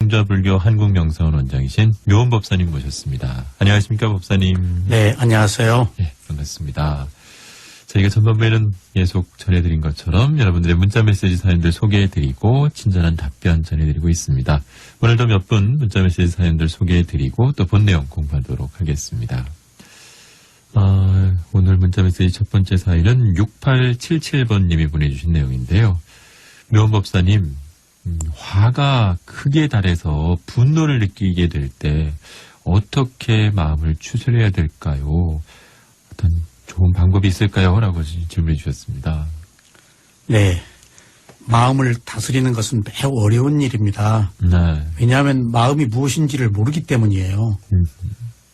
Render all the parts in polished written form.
공자불교 한국명사원 원장이신 묘원 법사님 모셨습니다. 안녕하십니까, 법사님? 네, 안녕하세요. 네, 반갑습니다. 저희가 전반부에는 계속 전해드린 것처럼 여러분들의 문자메시지 사연들 소개해드리고 친절한 답변 전해드리고 있습니다. 오늘도 몇 분 문자메시지 사연들 소개해드리고 또 본 내용 공부하도록 하겠습니다. 오늘 문자메시지 첫 번째 사연은 6877번님이 보내주신 내용인데요. 묘원 법사님, 화가 크게 달해서 분노를 느끼게 될 때 어떻게 마음을 추스려야 될까요? 어떤 좋은 방법이 있을까요? 라고 질문해 주셨습니다. 네, 마음을 다스리는 것은 매우 어려운 일입니다. 네. 왜냐하면 마음이 무엇인지를 모르기 때문이에요.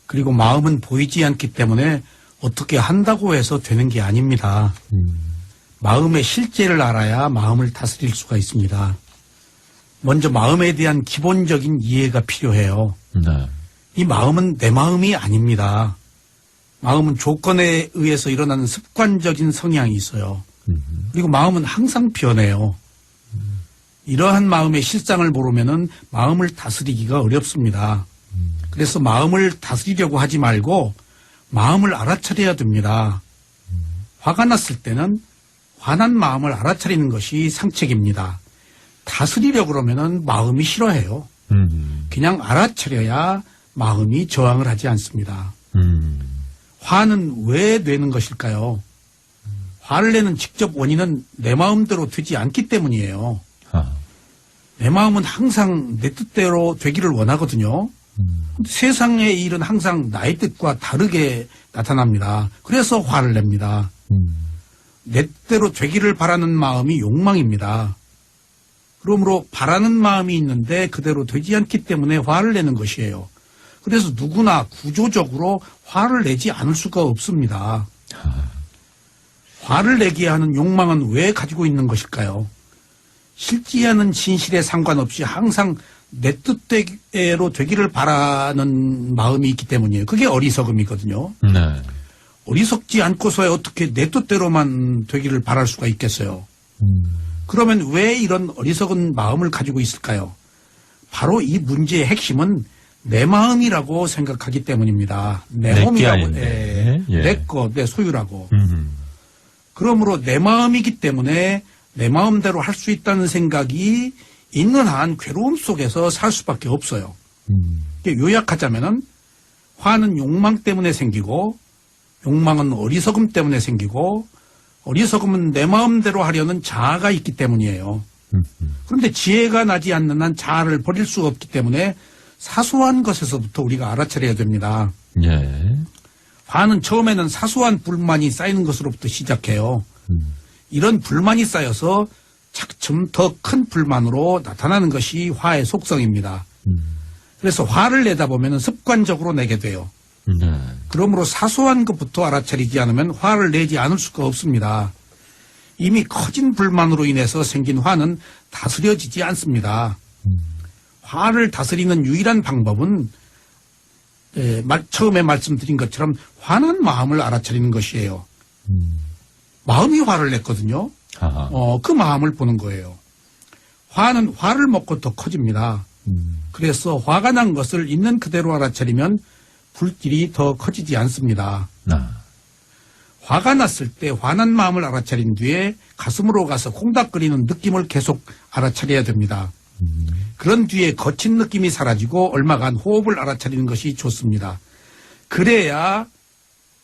그리고 마음은 보이지 않기 때문에 어떻게 한다고 해서 되는 게 아닙니다. 마음의 실제를 알아야 마음을 다스릴 수가 있습니다. 먼저 마음에 대한 기본적인 이해가 필요해요. 네. 이 마음은 내 마음이 아닙니다. 마음은 조건에 의해서 일어나는 습관적인 성향이 있어요. 그리고 마음은 항상 변해요. 이러한 마음의 실상을 모르면은 마음을 다스리기가 어렵습니다. 그래서 마음을 다스리려고 하지 말고 마음을 알아차려야 됩니다. 화가 났을 때는 화난 마음을 알아차리는 것이 상책입니다. 다스리려고 그러면은 마음이 싫어해요. 그냥 알아차려야 마음이 저항을 하지 않습니다. 화는 왜 내는 것일까요? 화를 내는 직접 원인은 내 마음대로 되지 않기 때문이에요. 내 마음은 항상 내 뜻대로 되기를 원하거든요. 세상의 일은 항상 나의 뜻과 다르게 나타납니다. 그래서 화를 냅니다. 내 뜻대로 되기를 바라는 마음이 욕망입니다. 그러므로 바라는 마음이 있는데 그대로 되지 않기 때문에 화를 내는 것이에요. 그래서 누구나 구조적으로 화를 내지 않을 수가 없습니다. 화를 내게 하는 욕망은 왜 가지고 있는 것일까요? 실지하는 진실에 상관없이 항상 내 뜻대로 되기를 바라는 마음이 있기 때문이에요. 그게 어리석음이거든요. 네. 어리석지 않고서야 어떻게 내 뜻대로만 되기를 바랄 수가 있겠어요. 그러면 왜 이런 어리석은 마음을 가지고 있을까요? 바로 이 문제의 핵심은 내 마음이라고 생각하기 때문입니다. 내 몸이라고, 내 거, 내 소유라고. 그러므로 내 마음이기 때문에 내 마음대로 할 수 있다는 생각이 있는 한 괴로움 속에서 살 수밖에 없어요. 요약하자면은 화는 욕망 때문에 생기고 욕망은 어리석음 때문에 생기고 어리석음은 내 마음대로 하려는 자아가 있기 때문이에요. 그런데 지혜가 나지 않는 한 자아를 버릴 수가 없기 때문에 사소한 것에서부터 우리가 알아차려야 됩니다. 예. 화는 처음에는 사소한 불만이 쌓이는 것으로부터 시작해요. 이런 불만이 쌓여서 차츰 더 큰 불만으로 나타나는 것이 화의 속성입니다. 그래서 화를 내다 보면 습관적으로 내게 돼요. 그러므로 사소한 것부터 알아차리지 않으면 화를 내지 않을 수가 없습니다. 이미 커진 불만으로 인해서 생긴 화는 다스려지지 않습니다. 화를 다스리는 유일한 방법은 처음에 말씀드린 것처럼 화난 마음을 알아차리는 것이에요. 마음이 화를 냈거든요. 그 마음을 보는 거예요. 화는 화를 먹고 더 커집니다. 그래서 화가 난 것을 있는 그대로 알아차리면 불길이 더 커지지 않습니다. 화가 났을 때 화난 마음을 알아차린 뒤에 가슴으로 가서 콩닥거리는 느낌을 계속 알아차려야 됩니다. 그런 뒤에 거친 느낌이 사라지고 얼마간 호흡을 알아차리는 것이 좋습니다. 그래야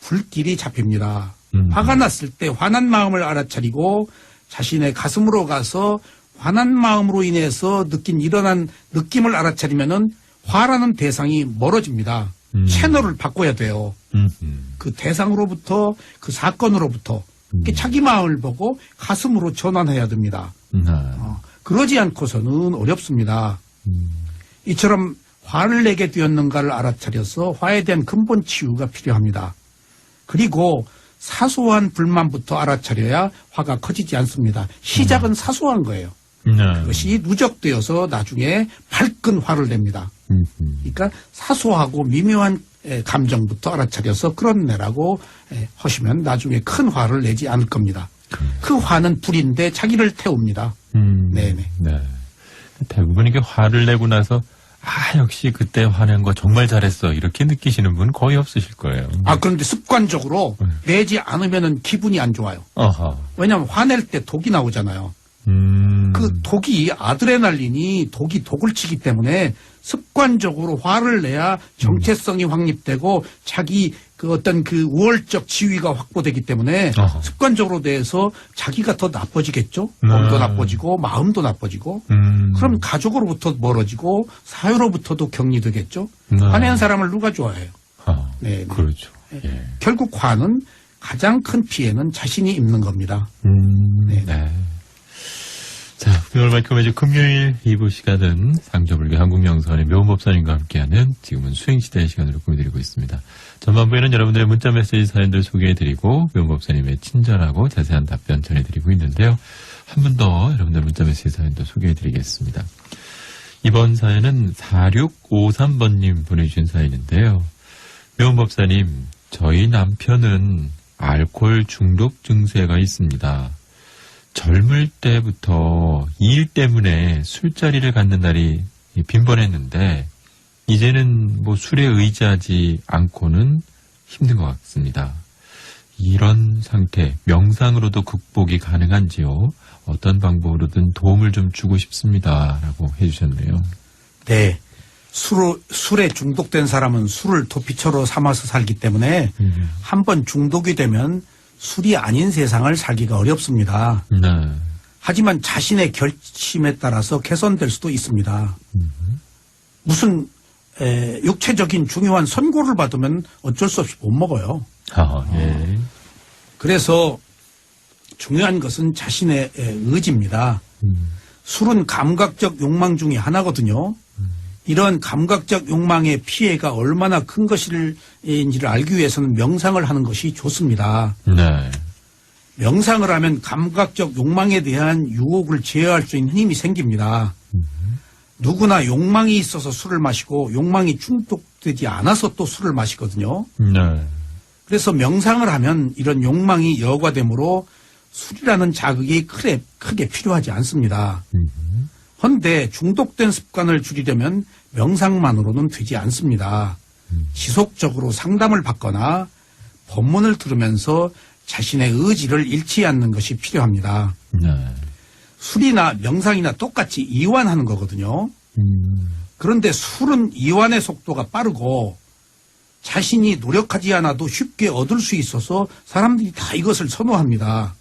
불길이 잡힙니다. 화가 났을 때 화난 마음을 알아차리고 자신의 가슴으로 가서 화난 마음으로 인해서 일어난 느낌을 알아차리면은 화라는 대상이 멀어집니다. 채널을 바꿔야 돼요. 그 대상으로부터 그 사건으로부터 자기 마음을 보고 가슴으로 전환해야 됩니다. 그러지 않고서는 어렵습니다. 이처럼 화를 내게 되었는가를 알아차려서 화에 대한 근본 치유가 필요합니다. 그리고 사소한 불만부터 알아차려야 화가 커지지 않습니다. 시작은 사소한 거예요. 그것이 누적되어서 나중에 발끈 화를 냅니다. 그러니까 사소하고 미묘한 감정부터 알아차려서 끌어내라고 하시면 나중에 큰 화를 내지 않을 겁니다. 그 화는 불인데 자기를 태웁니다. 네네. 네. 대부분 이게 화를 내고 나서 역시 그때 화낸 거 정말 잘했어 이렇게 느끼시는 분 거의 없으실 거예요. 그런데 습관적으로 내지 않으면은 기분이 안 좋아요. 왜냐하면 화낼 때 독이 나오잖아요. 그 독이 아드레날린이 독을 치기 때문에 습관적으로 화를 내야 정체성이 확립되고 자기 그 어떤 그 우월적 지위가 확보되기 때문에 습관적으로 대해서 자기가 더 나빠지겠죠. 몸도 나빠지고 마음도 나빠지고 그럼 가족으로부터 멀어지고 사회로부터도 격리되겠죠. 화내는 사람을 누가 좋아해요. 네, 그렇죠. 예. 결국 화는 가장 큰 피해는 자신이 입는 겁니다. 네. 자, 오늘만큼 매주 금요일 2부 시간은 상조불교 한국명선의 묘법사님과 함께하는 지금은 수행시대의 시간으로 꾸며드리고 있습니다. 전반부에는 여러분들의 문자메시지 사연들 소개해드리고 묘법사님의 친절하고 자세한 답변 전해드리고 있는데요. 한 분 더 여러분들 문자메시지 사연도 소개해드리겠습니다. 이번 사연은 4653번님 보내주신 사연인데요. 묘법사님, 저희 남편은 알코올 중독 증세가 있습니다. 젊을 때부터 일 때문에 술자리를 갖는 날이 빈번했는데 이제는 술에 의지하지 않고는 힘든 것 같습니다. 이런 상태, 명상으로도 극복이 가능한지요? 어떤 방법으로든 도움을 좀 주고 싶습니다. 라고 해주셨네요. 네. 술에 중독된 사람은 술을 도피처로 삼아서 살기 때문에 한번 중독이 되면 술이 아닌 세상을 살기가 어렵습니다. 네. 하지만 자신의 결심에 따라서 개선될 수도 있습니다. 무슨 육체적인 중요한 선고를 받으면 어쩔 수 없이 못 먹어요. 예. 그래서 중요한 것은 자신의 의지입니다. 술은 감각적 욕망 중에 하나거든요. 이런 감각적 욕망의 피해가 얼마나 큰 것인지를 알기 위해서는 명상을 하는 것이 좋습니다. 네. 명상을 하면 감각적 욕망에 대한 유혹을 제어할 수 있는 힘이 생깁니다. 누구나 욕망이 있어서 술을 마시고 욕망이 중독되지 않아서 또 술을 마시거든요. 네. 그래서 명상을 하면 이런 욕망이 여과되므로 술이라는 자극이 크게 필요하지 않습니다. 그런데 중독된 습관을 줄이려면 명상만으로는 되지 않습니다. 지속적으로 상담을 받거나 법문을 들으면서 자신의 의지를 잃지 않는 것이 필요합니다. 네. 술이나 명상이나 똑같이 이완하는 거거든요. 그런데 술은 이완의 속도가 빠르고 자신이 노력하지 않아도 쉽게 얻을 수 있어서 사람들이 다 이것을 선호합니다.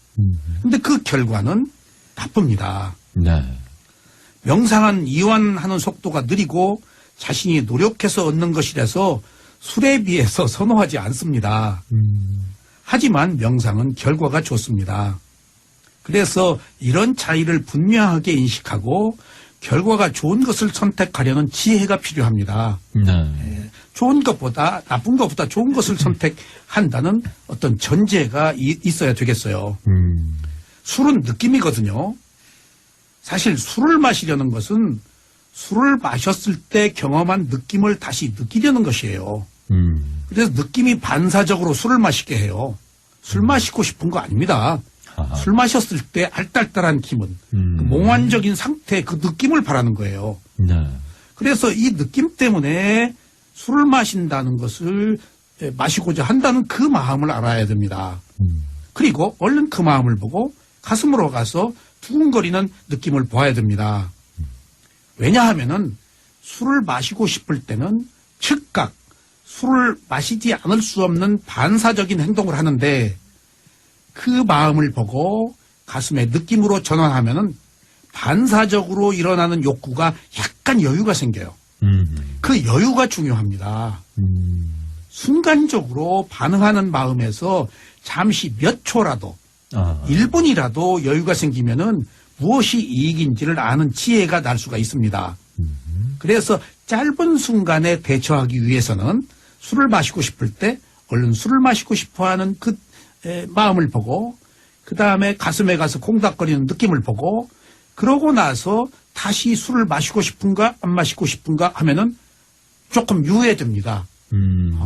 그런데 그 결과는 나쁩니다. 네. 명상은 이완하는 속도가 느리고 자신이 노력해서 얻는 것이라서 술에 비해서 선호하지 않습니다. 하지만 명상은 결과가 좋습니다. 그래서 이런 차이를 분명하게 인식하고 결과가 좋은 것을 선택하려는 지혜가 필요합니다. 네. 좋은 것보다 나쁜 것보다 좋은 것을 선택한다는 어떤 전제가 있어야 되겠어요. 술은 느낌이거든요. 사실 술을 마시려는 것은 술을 마셨을 때 경험한 느낌을 다시 느끼려는 것이에요. 그래서 느낌이 반사적으로 술을 마시게 해요. 술 마시고 싶은 거 아닙니다. 술 마셨을 때 알딸딸한 기분, 그 몽환적인 상태, 그 느낌을 바라는 거예요. 네. 그래서 이 느낌 때문에 술을 마신다는 것을 마시고자 한다는 그 마음을 알아야 됩니다. 그리고 얼른 그 마음을 보고 가슴으로 가서 두근거리는 느낌을 보아야 됩니다. 왜냐하면은 술을 마시고 싶을 때는 즉각 술을 마시지 않을 수 없는 반사적인 행동을 하는데 그 마음을 보고 가슴에 느낌으로 전환하면은 반사적으로 일어나는 욕구가 약간 여유가 생겨요. 그 여유가 중요합니다. 순간적으로 반응하는 마음에서 잠시 몇 초라도 1분이라도 여유가 생기면은 무엇이 이익인지를 아는 지혜가 날 수가 있습니다. 그래서 짧은 순간에 대처하기 위해서는 술을 마시고 싶을 때 얼른 술을 마시고 싶어하는 그 마음을 보고 그 다음에 가슴에 가서 콩닥거리는 느낌을 보고 그러고 나서 다시 술을 마시고 싶은가 안 마시고 싶은가 하면은 조금 유예됩니다.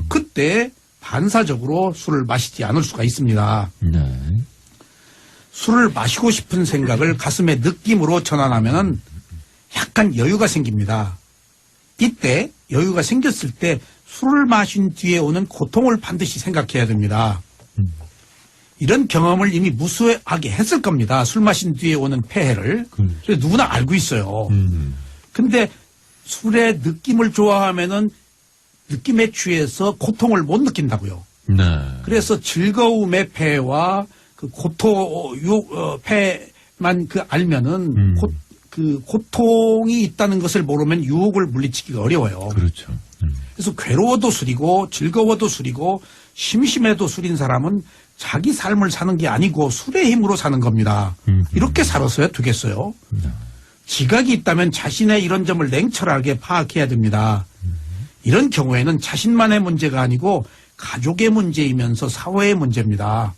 그때 반사적으로 술을 마시지 않을 수가 있습니다. 네. 술을 마시고 싶은 생각을 가슴의 느낌으로 전환하면은 약간 여유가 생깁니다. 이때 여유가 생겼을 때 술을 마신 뒤에 오는 고통을 반드시 생각해야 됩니다. 이런 경험을 이미 무수하게 했을 겁니다. 술 마신 뒤에 오는 폐해를. 그래서 누구나 알고 있어요. 근데 술의 느낌을 좋아하면은 느낌에 취해서 고통을 못 느낀다고요. 네. 그래서 즐거움의 폐와 그 폐만 알면은 그 고통이 있다는 것을 모르면 유혹을 물리치기가 어려워요. 그렇죠. 그래서 괴로워도 술이고 즐거워도 술이고 심심해도 술인 사람은 자기 삶을 사는 게 아니고 술의 힘으로 사는 겁니다. 이렇게 살았어야 되겠어요. 지각이 있다면 자신의 이런 점을 냉철하게 파악해야 됩니다. 이런 경우에는 자신만의 문제가 아니고 가족의 문제이면서 사회의 문제입니다.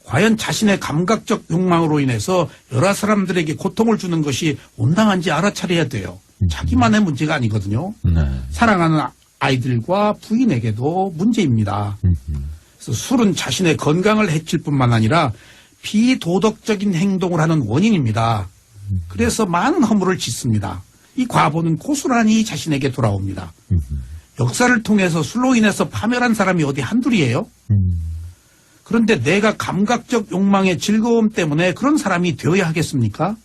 과연 자신의 감각적 욕망으로 인해서 여러 사람들에게 고통을 주는 것이 온당한지 알아차려야 돼요. 자기만의 문제가 아니거든요. 네. 사랑하는 아이들과 부인에게도 문제입니다. 그래서 술은 자신의 건강을 해칠 뿐만 아니라 비도덕적인 행동을 하는 원인입니다. 그래서 많은 허물을 짓습니다. 이 과보는 고스란히 자신에게 돌아옵니다. 역사를 통해서 술로 인해서 파멸한 사람이 어디 한둘이에요? 그런데 내가 감각적 욕망의 즐거움 때문에 그런 사람이 되어야 하겠습니까?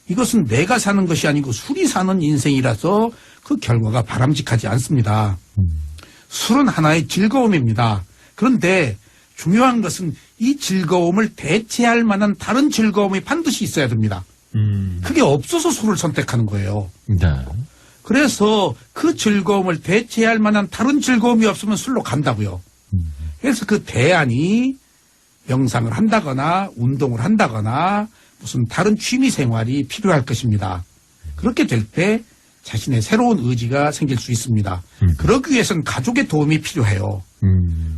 이것은 내가 사는 것이 아니고 술이 사는 인생이라서 그 결과가 바람직하지 않습니다. 술은 하나의 즐거움입니다. 그런데 중요한 것은 이 즐거움을 대체할 만한 다른 즐거움이 반드시 있어야 됩니다. 그게 없어서 술을 선택하는 거예요. 네. 그래서 그 즐거움을 대체할 만한 다른 즐거움이 없으면 술로 간다고요. 그래서 그 대안이 명상을 한다거나 운동을 한다거나 무슨 다른 취미 생활이 필요할 것입니다. 그렇게 될 때 자신의 새로운 의지가 생길 수 있습니다. 그러기 위해서는 가족의 도움이 필요해요.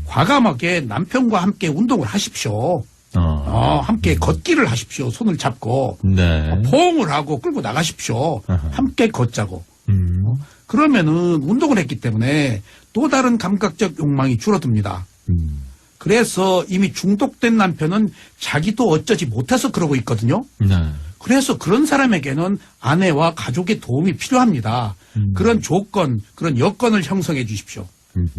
과감하게 남편과 함께 운동을 하십시오. 함께 걷기를 하십시오. 손을 잡고. 네. 포옹을 하고 끌고 나가십시오. 함께 걷자고. 그러면은 운동을 했기 때문에 또 다른 감각적 욕망이 줄어듭니다. 그래서 이미 중독된 남편은 자기도 어쩌지 못해서 그러고 있거든요. 네. 그래서 그런 사람에게는 아내와 가족의 도움이 필요합니다. 그런 조건, 그런 여건을 형성해 주십시오.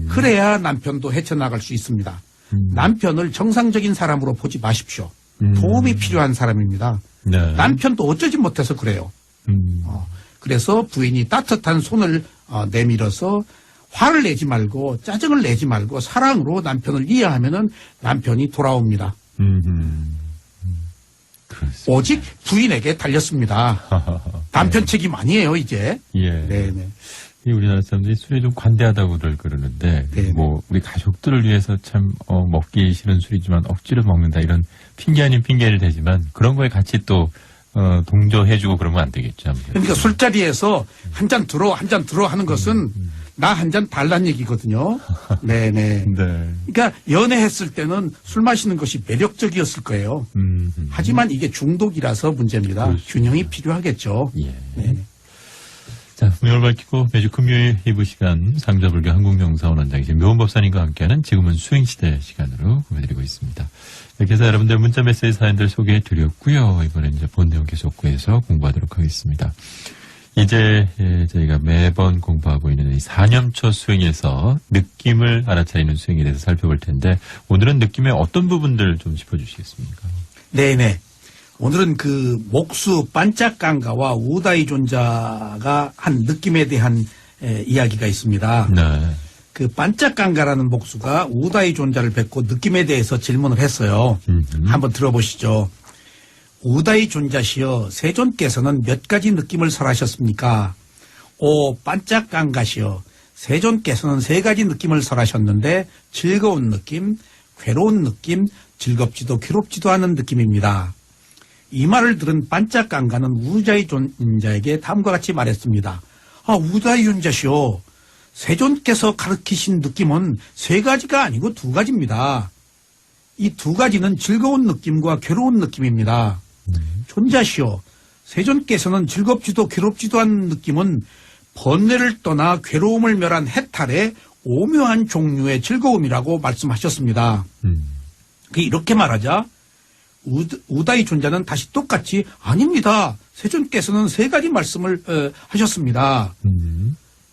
그래야 남편도 헤쳐나갈 수 있습니다. 남편을 정상적인 사람으로 보지 마십시오. 도움이 필요한 사람입니다. 네. 남편도 어쩌지 못해서 그래요. 그래서 부인이 따뜻한 손을 내밀어서 화를 내지 말고 짜증을 내지 말고 사랑으로 남편을 이해하면은 남편이 돌아옵니다. 그렇습니다. 오직 부인에게 달렸습니다. 남편 책임 아니에요, 이제. 예. 네네. 이 우리나라 사람들이 술에 좀 관대하다고들 그러는데, 네네. 뭐, 우리 가족들을 위해서 참, 먹기 싫은 술이지만 억지로 먹는다 이런 핑계 아닌 핑계를 대지만 그런 거에 같이 또, 동조해주고 그러면 안 되겠죠. 아무래도. 그러니까 술자리에서 한 잔 들어 하는 것은 나 한 잔 달란 얘기거든요. 네네. 네. 그러니까 연애했을 때는 술 마시는 것이 매력적이었을 거예요. 하지만 이게 중독이라서 문제입니다. 그렇습니다. 균형이 필요하겠죠. 예. 네. 자, 분명을 밝히고 매주 금요일 2부 시간 상자불교 한국명사원 원장이신 묘원법사님과 함께하는 지금은 수행시대 시간으로 보내드리고 있습니다. 이렇게 해서 여러분들 문자 메시지 사연들 소개해드렸고요. 이번엔 이제 본 내용 계속 구해서 공부하도록 하겠습니다. 이제 저희가 매번 공부하고 있는 이 4년초 수행에서 느낌을 알아차리는 수행에 대해서 살펴볼 텐데 오늘은 느낌의 어떤 부분들 좀 짚어주시겠습니까? 네네. 오늘은 그 목수 반짝강가와 우다이존자가 한 느낌에 대한 이야기가 있습니다. 네. 그 반짝강가라는 목수가 우다이존자를 뵙고 느낌에 대해서 질문을 했어요. 한번 들어보시죠. 우다이존자시여, 세존께서는 몇 가지 느낌을 설하셨습니까? 오 반짝강가시여, 세존께서는 3가지 느낌을 설하셨는데 즐거운 느낌, 괴로운 느낌, 즐겁지도 괴롭지도 않은 느낌입니다. 이 말을 들은 반짝강가는 우다이존자에게 다음과 같이 말했습니다. 우다이존자시여, 세존께서 가르치신 느낌은 3가지가 아니고 2가지입니다. 이 2가지는 즐거운 느낌과 괴로운 느낌입니다. 존자시여, 세존께서는 즐겁지도 괴롭지도 않은 느낌은 번뇌를 떠나 괴로움을 멸한 해탈의 오묘한 종류의 즐거움이라고 말씀하셨습니다. 이렇게 말하자 우다의 존자는 다시 똑같이 아닙니다. 세존께서는 3가지 말씀을 하셨습니다.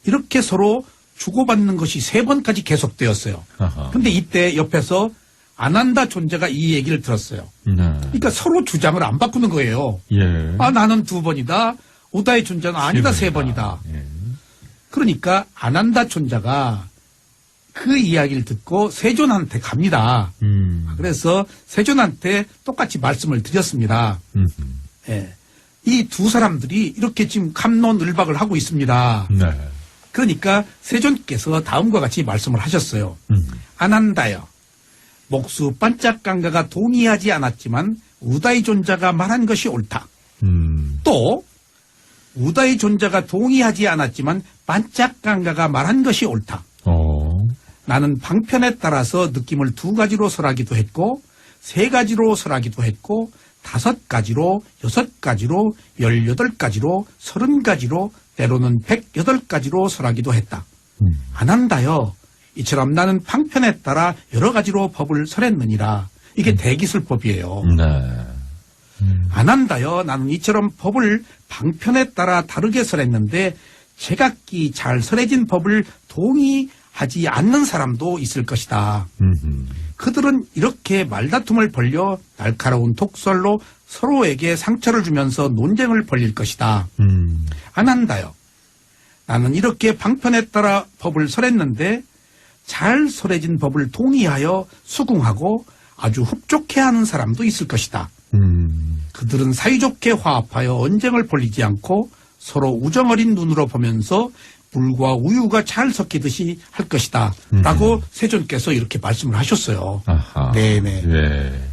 이렇게 서로 주고받는 것이 3번까지 계속되었어요. 그런데 이때 옆에서 아난다 존재가 이 얘기를 들었어요. 그러니까 서로 주장을 안 바꾸는 거예요. 예. 아, 나는 2번이다. 우다의 존재는 아니다. 3번이다. 예. 그러니까 아난다 존재가 그 이야기를 듣고 세존한테 갑니다. 그래서 세존한테 똑같이 말씀을 드렸습니다. 예. 이 두 사람들이 이렇게 지금 갑론을박을 하고 있습니다. 네. 그러니까 세존께서 다음과 같이 말씀을 하셨어요. 아난다여, 목수 반짝강가가 동의하지 않았지만 우다의 존자가 말한 것이 옳다. 또 우다의 존자가 동의하지 않았지만 반짝강가가 말한 것이 옳다. 나는 방편에 따라서 느낌을 2가지로 설하기도 했고 3가지로 설하기도 했고 5가지로 6가지로 18가지로 30가지로 때로는 108가지로 설하기도 했다. 아난다여, 이처럼 나는 방편에 따라 여러 가지로 법을 설했느니라. 이게 대기술법이에요. 아난다여, 나는 이처럼 법을 방편에 따라 다르게 설했는데 제각기 잘 설해진 법을 동의하지 않는 사람도 있을 것이다. 그들은 이렇게 말다툼을 벌여 날카로운 독설로 서로에게 상처를 주면서 논쟁을 벌일 것이다. 아난다여, 나는 이렇게 방편에 따라 법을 설했는데 잘 설해진 법을 동의하여 수긍하고 아주 흡족해하는 사람도 있을 것이다. 그들은 사이좋게 화합하여 언쟁을 벌이지 않고 서로 우정어린 눈으로 보면서 물과 우유가 잘 섞이듯이 할 것이다. 라고 세존께서 이렇게 말씀을 하셨어요. 아하. 네네. 네.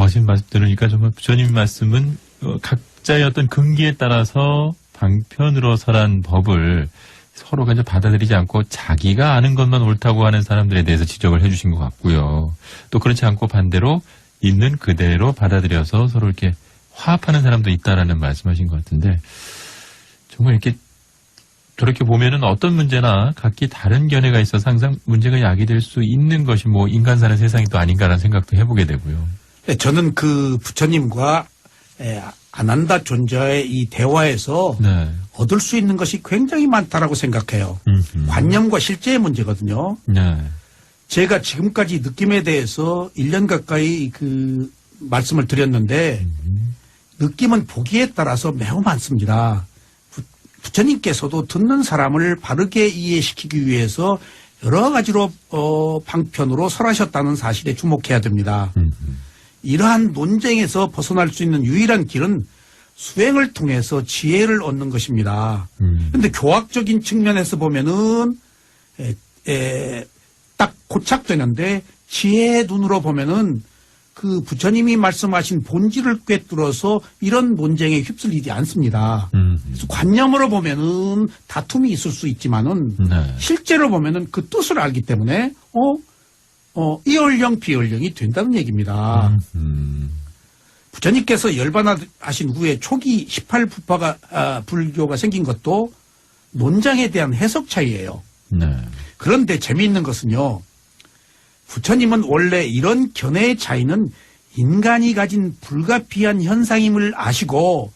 지금 말씀 들으니까 정말 부처님 말씀은 각자의 어떤 근기에 따라서 방편으로 설한 법을 서로가 이제 받아들이지 않고 자기가 아는 것만 옳다고 하는 사람들에 대해서 지적을 해주신 것 같고요. 또 그렇지 않고 반대로 있는 그대로 받아들여서 서로 이렇게 화합하는 사람도 있다라는 말씀하신 것 같은데 정말 이렇게 저렇게 보면은 어떤 문제나 각기 다른 견해가 있어서 항상 문제가 야기될 수 있는 것이 뭐 인간 사는 세상이 또 아닌가라는 생각도 해보게 되고요. 네, 저는 그 부처님과 아난다 존재의 이 대화에서 네. 얻을 수 있는 것이 굉장히 많다라고 생각해요. 관념과 실제의 문제거든요. 네. 제가 지금까지 느낌에 대해서 1년 가까이 그 말씀을 드렸는데 느낌은 보기에 따라서 매우 많습니다. 부처님께서도 듣는 사람을 바르게 이해시키기 위해서 여러 가지로 방편으로 설하셨다는 사실에 주목해야 됩니다. 이러한 논쟁에서 벗어날 수 있는 유일한 길은 수행을 통해서 지혜를 얻는 것입니다. 그런데 교학적인 측면에서 보면은 딱 고착되는데 지혜의 눈으로 보면은 그 부처님이 말씀하신 본질을 꿰뚫어서 이런 논쟁에 휩쓸리지 않습니다. 그래서 관념으로 보면은 다툼이 있을 수 있지만은 네. 실제로 보면은 그 뜻을 알기 때문에 이언령 비언령이 된다는 얘기입니다. 부처님께서 열반하신 후에 초기 18부파가 불교가 생긴 것도 논장에 대한 해석 차이예요. 네. 그런데 재미있는 것은요. 부처님은 원래 이런 견해의 차이는 인간이 가진 불가피한 현상임을 아시고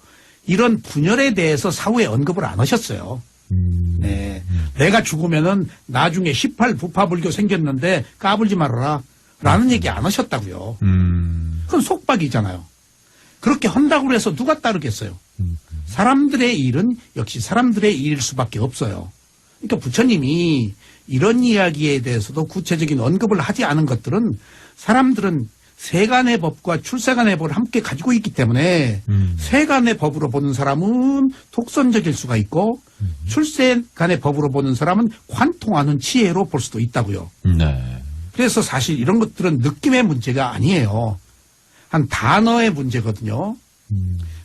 이런 분열에 대해서 사후에 언급을 안 하셨어요. 네. 내가 죽으면은 나중에 18부파불교 생겼는데 까불지 말아라 라는 얘기 안 하셨다고요. 그건 속박이잖아요. 그렇게 한다고 해서 누가 따르겠어요. 사람들의 일은 역시 사람들의 일일 수밖에 없어요. 그러니까 부처님이 이런 이야기에 대해서도 구체적인 언급을 하지 않은 것들은 사람들은 세간의 법과 출세간의 법을 함께 가지고 있기 때문에 세간의 법으로 보는 사람은 독선적일 수가 있고 출세간의 법으로 보는 사람은 관통하는 지혜로 볼 수도 있다고요. 네. 그래서 사실 이런 것들은 느낌의 문제가 아니에요. 한 단어의 문제거든요.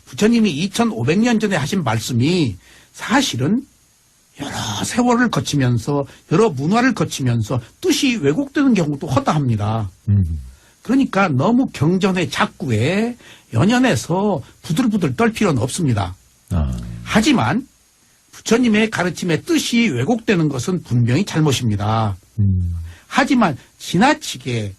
부처님이 2500년 전에 하신 말씀이 사실은 여러 세월을 거치면서 여러 문화를 거치면서 뜻이 왜곡되는 경우도 허다합니다. 그러니까 너무 경전의 작구에 연연해서 부들부들 떨 필요는 없습니다. 하지만 부처님의 가르침의 뜻이 왜곡되는 것은 분명히 잘못입니다. 하지만 지나치게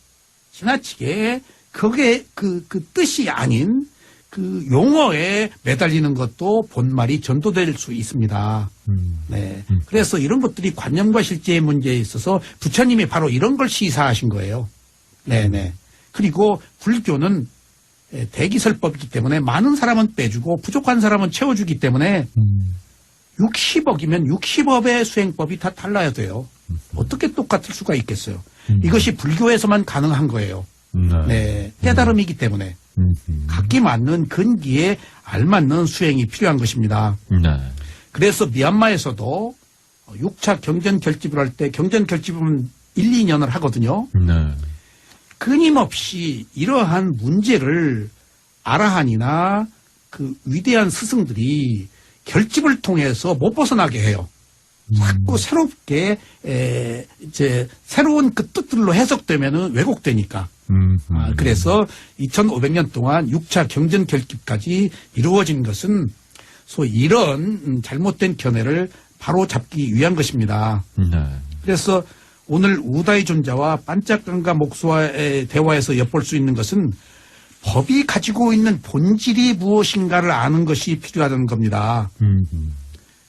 그게 그 뜻이 아닌 그 용어에 매달리는 것도 본말이 전도될 수 있습니다. 네. 그래서 이런 것들이 관념과 실제의 문제에 있어서 부처님이 바로 이런 걸 시사하신 거예요. 네네. 그리고 불교는 대기설법이기 때문에 많은 사람은 빼주고 부족한 사람은 채워주기 때문에 60억이면 60억의 수행법이 다 달라야 돼요. 어떻게 똑같을 수가 있겠어요. 이것이 불교에서만 가능한 거예요. 네. 깨달음이기 때문에. 각기 맞는 근기에 알맞는 수행이 필요한 것입니다. 그래서 미얀마에서도 6차 경전 결집을 할 때 경전 결집은 1, 2년을 하거든요. 끊임없이 이러한 문제를 아라한이나 그 위대한 스승들이 결집을 통해서 못 벗어나게 해요. 자꾸 새롭게 이제 새로운 그 뜻들로 해석되면은 왜곡되니까. 그래서 2500년 동안 6차 경전 결집까지 이루어진 것은 소위 이런 잘못된 견해를 바로 잡기 위한 것입니다. 그래서 오늘 우다이 존자와 반짝강가 목수와의 대화에서 엿볼 수 있는 것은 법이 가지고 있는 본질이 무엇인가를 아는 것이 필요하다는 겁니다.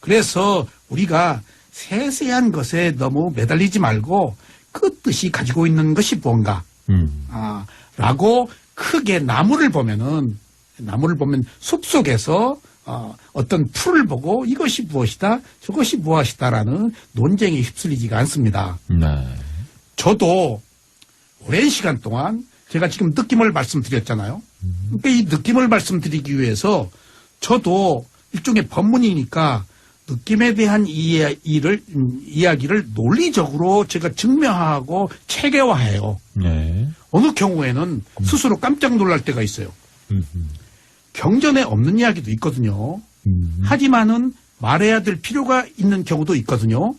그래서 우리가 세세한 것에 너무 매달리지 말고 그 뜻이 가지고 있는 것이 뭔가 라고 크게 나무를 보면 숲속에서 어떤 풀을 보고 이것이 무엇이다 저것이 무엇이다라는 논쟁에 휩쓸리지가 않습니다. 저도 오랜 시간 동안 제가 지금 느낌을 말씀드렸잖아요. 그러니까 이 느낌을 말씀드리기 위해서 저도 일종의 법문이니까 느낌에 대한 이야기를 논리적으로 제가 증명하고 체계화해요. 어느 경우에는 스스로 깜짝 놀랄 때가 있어요. 경전에 없는 이야기도 있거든요. 하지만은 말해야 될 필요가 있는 경우도 있거든요.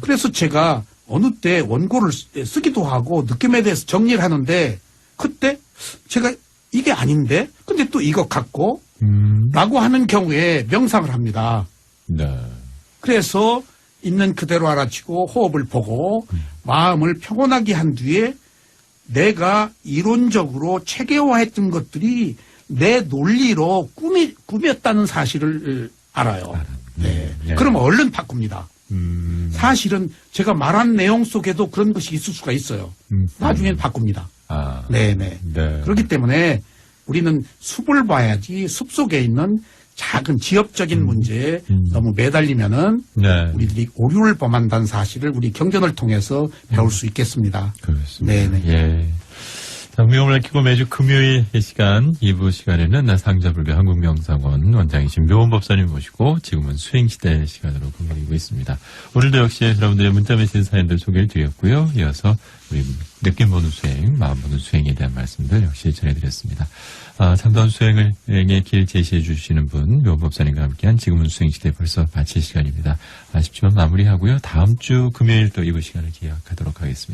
그래서 제가 어느 때 원고를 쓰기도 하고 느낌에 대해서 정리를 하는데 그때 제가 이게 아닌데 근데 또 이것 같고 라고 하는 경우에 명상을 합니다. 그래서 있는 그대로 알아치고 호흡을 보고 마음을 평온하게 한 뒤에 내가 이론적으로 체계화했던 것들이 내 논리로 꾸몄다는 사실을 알아요. 네. 그러면 얼른 바꿉니다. 사실은 제가 말한 내용 속에도 그런 것이 있을 수가 있어요. 나중엔 바꿉니다. 네네. 그렇기 때문에 우리는 숲을 봐야지 숲 속에 있는 작은 지엽적인 문제에 너무 매달리면은 우리들이 오류를 범한다는 사실을 우리 경전을 통해서 배울 수 있겠습니다. 그렇습니다. 네네. 예. 명음을 아끼고 매주 금요일 이 시간 2부 시간에는 상자불교 한국명상원 원장이신 묘원법사님 모시고 지금은 수행시대 시간으로 꾸미고 있습니다. 오늘도 역시 여러분들의 문자메시지 사연들 소개를 드렸고요. 이어서 우리 느낌 보는 수행, 마음 보는 수행에 대한 말씀들 역시 전해드렸습니다. 참다운 수행의 길 제시해 주시는 분 묘원법사님과 함께한 지금은 수행시대 벌써 마칠 시간입니다. 아쉽지만 마무리하고요. 다음 주 금요일 또 2부 시간을 기약하도록 하겠습니다.